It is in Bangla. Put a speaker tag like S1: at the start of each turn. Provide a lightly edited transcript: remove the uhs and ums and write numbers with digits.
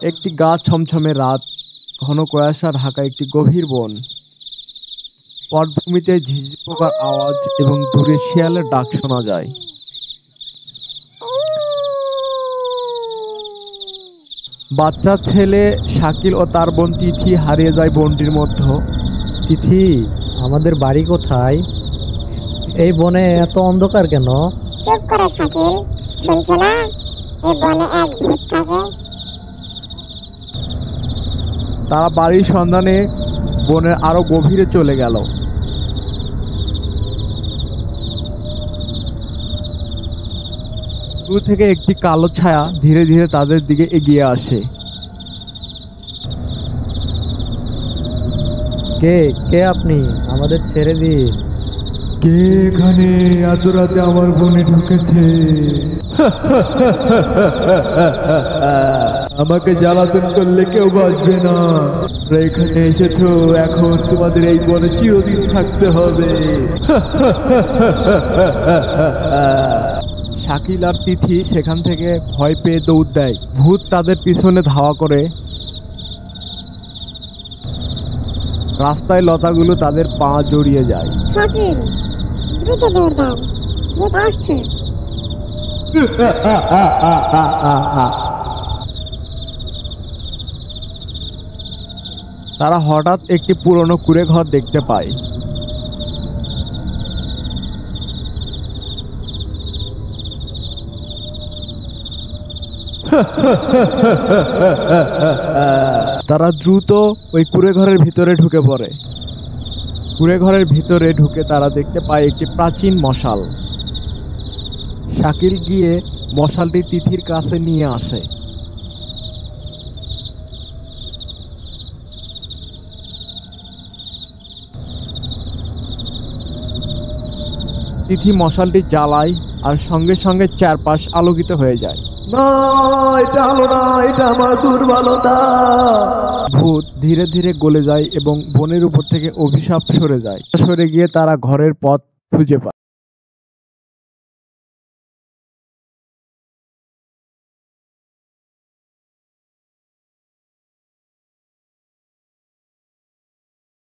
S1: একটি গা ছমছমে রাত, ঘন কুয়াশা ঢাকা একটি গভীর বন। পটভূমিতে ঝিঁঝিঁ পোকার আওয়াজ এবং দূরে শিয়ালের ডাক শোনা যায়। বাচ্চা ছেলে শাকিল ও তার বোন তিথি হারিয়ে যায় বনটির মধ্যে।
S2: তিথি, আমাদের বাড়ি কোথায়? এই বনে এত অন্ধকার কেন?
S3: চুপ করো শাকিল, শুনছো না? এই বনে এক ভূত থাকে।
S1: তারা বাড়ির সন্ধানে বনের আরো গভীরে চলে গেল। দূর থেকে একটি কালো ছায়া ধীরে ধীরে তাদের দিকে এগিয়ে আসে।
S2: কে কে আপনি? আমাদের ছেড়ে দিন।
S1: কে এখানে এত রাতে আমার বনে ঢুকেছে? আমাকে জ্বালাতন করলে কেউ বাঁচবে না। তোমরা এখানে এসেছো, এখন তোমাদের এই বনে চিরদিন থাকতে হবে। শাকিল আর তিথি সেখান থেকে ভয় পেয়ে দৌড় দেয়। ভূত তাদের পিছনে ধাওয়া করে। রাস্তায় লতাগুলো তাদের পা জড়িয়ে যায়।
S3: শাকিল, দ্রুত দৌড় দাও, ভূত আসছে।
S1: তারা হঠাৎ একটি পুরনো কুঁড়ে ঘর দেখতে পায়। তারা দ্রুত ওই কুঁড়ে ঘরের ভিতরে ঢুকে পড়ে। কুঁড়ে ঘরের ভিতরে ঢুকে তারা দেখতে পায় একটি প্রাচীন মশাল। শাকিল গিয়ে মশালটি তিথির কাছে নিয়ে আসে। তিথি মশালটি জ্বালায় আর সঙ্গে সঙ্গে চারপাশ আলোকিত হয়ে যায়।
S4: না, এটা হলো না, এটা আমার দুর্বলতা।
S1: ভূত ধীরে ধীরে গলে যায় এবং বনের উপর থেকে অভিশাপ সরে যায়। সরে গিয়ে তারা ঘরের পথ খুঁজে পায়।